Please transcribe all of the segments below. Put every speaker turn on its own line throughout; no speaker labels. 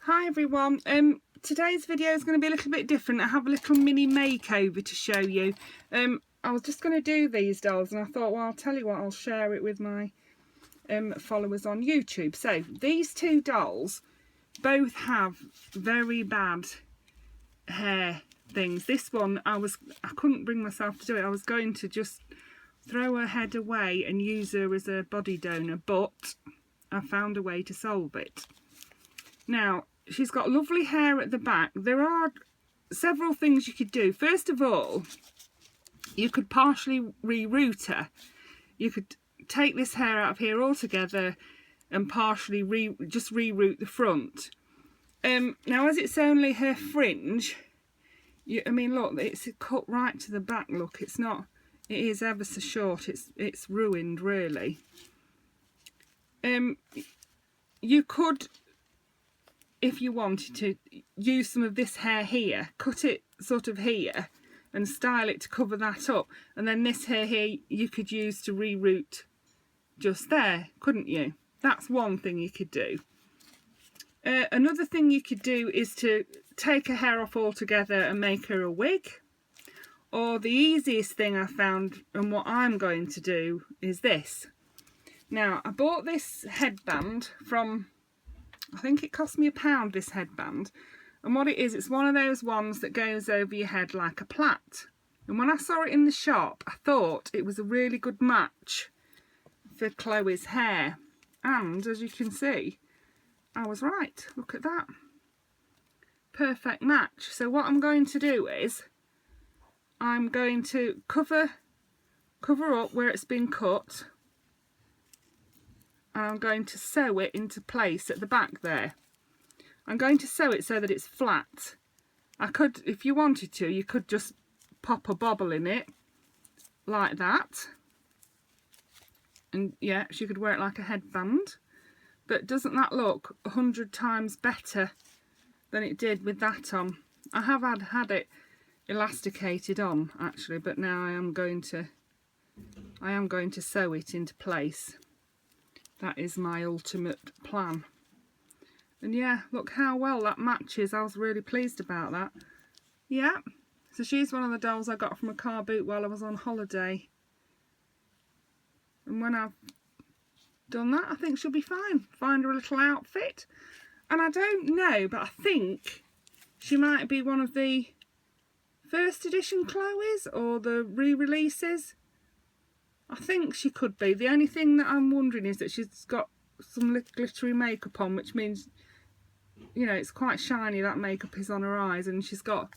Hi everyone, today's video is going to be a little bit different. I have a little mini makeover to show you. I was just going to do these dolls and I thought, well, I'll tell you what, I'll share it with my followers on YouTube. So these two dolls both have very bad hair things. This one I couldn't bring myself to do it. I was going to just throw her head away and use her as a body donor, but I found a way to solve it. Now, she's got lovely hair at the back. There are several things you could do. First of all, you could partially reroot her. You could take this hair out of here altogether and partially just reroot the front. Now, as it's only her fringe, I mean, look, it's cut right to the back. Look, it's not. It is ever so short. It's ruined, really. You could, if you wanted to, use some of this hair here, cut it sort of here and style it to cover that up, and then this hair here you could use to reroot just there, couldn't you? That's one thing you could do. Another thing you could do is to take her hair off altogether and make her a wig. Or the easiest thing I found, and what I'm going to do, is this. Now, I bought this headband from, I think it cost me £1, this headband. And what it is, it's one of those ones that goes over your head like a plait. And when I saw it in the shop, I thought it was a really good match for Chloe's hair. And as you can see, I was right. Look at that. Perfect match. So what I'm going to do is, I'm going to cover up where it's been cut. And I'm going to sew it into place at the back there. I'm going to sew it so that it's flat. I could, if you wanted to, you could just pop a bobble in it like that. And yeah, she could wear it like a headband. But doesn't that look 100 times better than it did with that on? I have had it elasticated on actually, but now I am going to sew it into place. That is my ultimate plan. And yeah, look how well that matches. I was really pleased about that. Yeah, so she's one of the dolls I got from a car boot while I was on holiday. And when I've done that, I think she'll be fine. Find her a little outfit. And I don't know, but I think she might be one of the first edition Chloe's or the re-releases. I think she could be. The only thing that I'm wondering is that she's got some glittery makeup on, which means, you know, it's quite shiny. That makeup is on her eyes, and she's got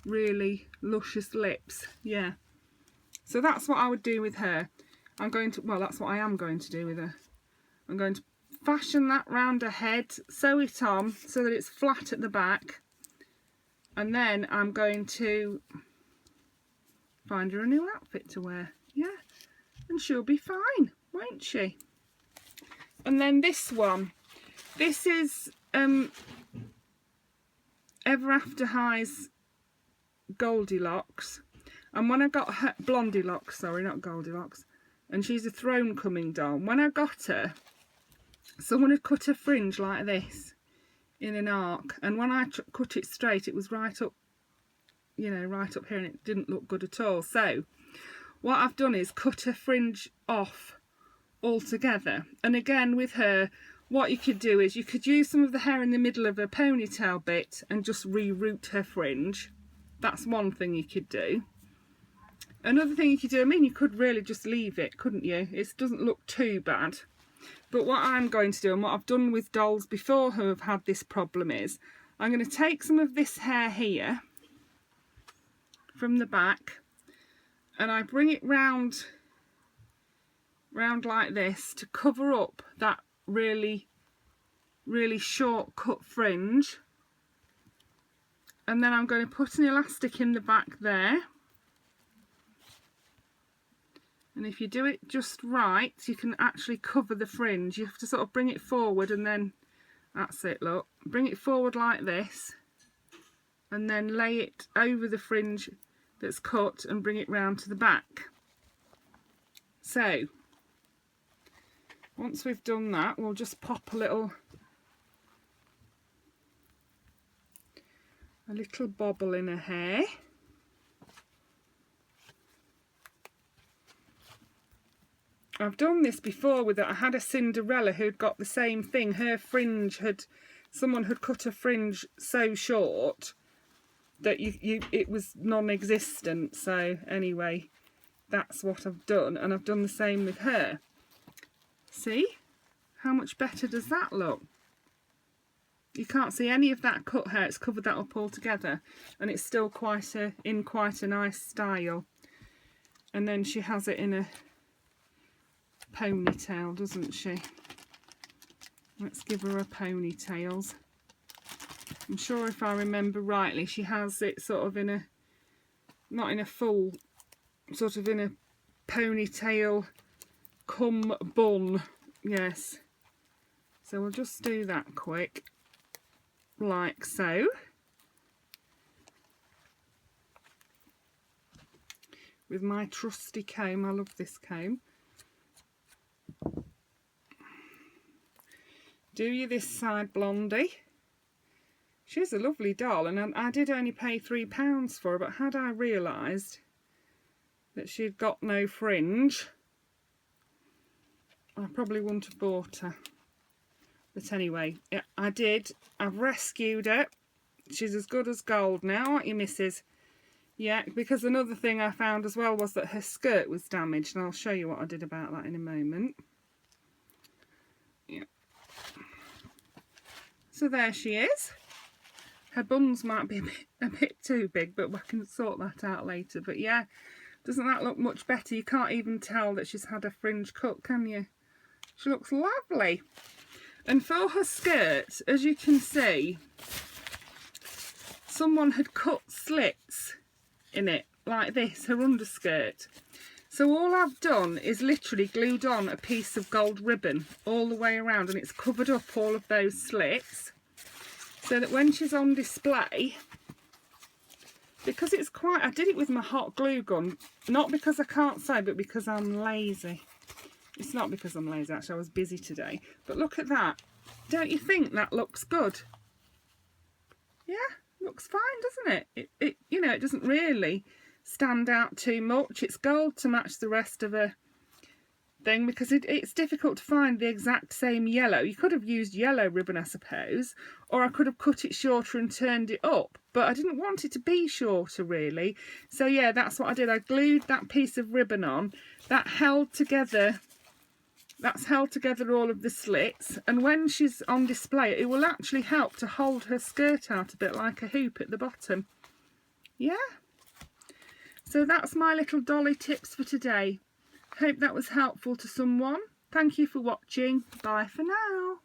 really luscious lips. Yeah. So that's what I would do with her. Well, that's what I am going to do with her. I'm going to fashion that round her head, sew it on so that it's flat at the back, and then I'm going to find her a new outfit to wear. Yeah. And she'll be fine, won't she? And then this one. This is Ever After High's Goldilocks. And when I got her, Blondie Locks, sorry, not Goldilocks. And she's a throne coming doll. When I got her, someone had cut her fringe like this in an arc. And when I cut it straight, it was right up, you know, right up here, and it didn't look good at all. So what I've done is cut her fringe off altogether. And again with her, what you could do is you could use some of the hair in the middle of her ponytail bit and just reroot her fringe. That's one thing you could do. Another thing you could do, I mean, you could really just leave it, couldn't you? It doesn't look too bad. But what I'm going to do, and what I've done with dolls before who have had this problem, is I'm going to take some of this hair here from the back, and I bring it round like this to cover up that really short cut fringe. And then I'm going to put an elastic in the back there. And if you do it just right, you can actually cover the fringe. You have to sort of bring it forward, and then that's it, look. Bring it forward like this, and then lay it over the fringe that's cut and bring it round to the back. So once we've done that, we'll just pop a little a little bobble in her hair. I've done this before with it. I had a Cinderella who'd got the same thing. Her fringe someone had cut a fringe so short that it was non-existent. So anyway, that's what I've done, and I've done the same with her. See how much better does that look? You can't see any of that cut hair. It's covered that up altogether, and it's still in quite a nice style. And then she has it in a ponytail, doesn't she? Let's give her a ponytails. I'm sure if I remember rightly, she has it sort of in a, not in a full, sort of in a ponytail cum bun. Yes. So we'll just do that quick, like so. With my trusty comb. I love this comb. Do you this side, Blondie? She's a lovely doll, and I did only pay £3 for her, but had I realised that she'd got no fringe, I probably wouldn't have bought her. But anyway, yeah, I did. I've rescued her. She's as good as gold now, aren't you, missus? Yeah, because another thing I found as well was that her skirt was damaged, and I'll show you what I did about that in a moment. Yeah. So there she is. Her buns might be a bit too big, but we can sort that out later. But yeah, doesn't that look much better? You can't even tell that she's had a fringe cut, can you? She looks lovely. And for her skirt, as you can see, someone had cut slits in it, like this, her underskirt. So all I've done is literally glued on a piece of gold ribbon all the way around, and it's covered up all of those slits, so that when she's on display, because it's quite, I did it with my hot glue gun, not because I can't sew, but because I'm lazy. It's not because I'm lazy, actually, I was busy today. But look at that. Don't you think that looks good? Yeah, looks fine, doesn't it? It you know, it doesn't really stand out too much. It's gold to match the rest of her thing, because it's difficult to find the exact same yellow. You could have used yellow ribbon, I suppose, or I could have cut it shorter and turned it up, but I didn't want it to be shorter really. So yeah, that's what I did. I glued that piece of ribbon on. That's held together all of the slits, and when she's on display it will actually help to hold her skirt out a bit like a hoop at the bottom. Yeah, so that's my little dolly tips for today. Hope that was helpful to someone. Thank you for watching. Bye for now.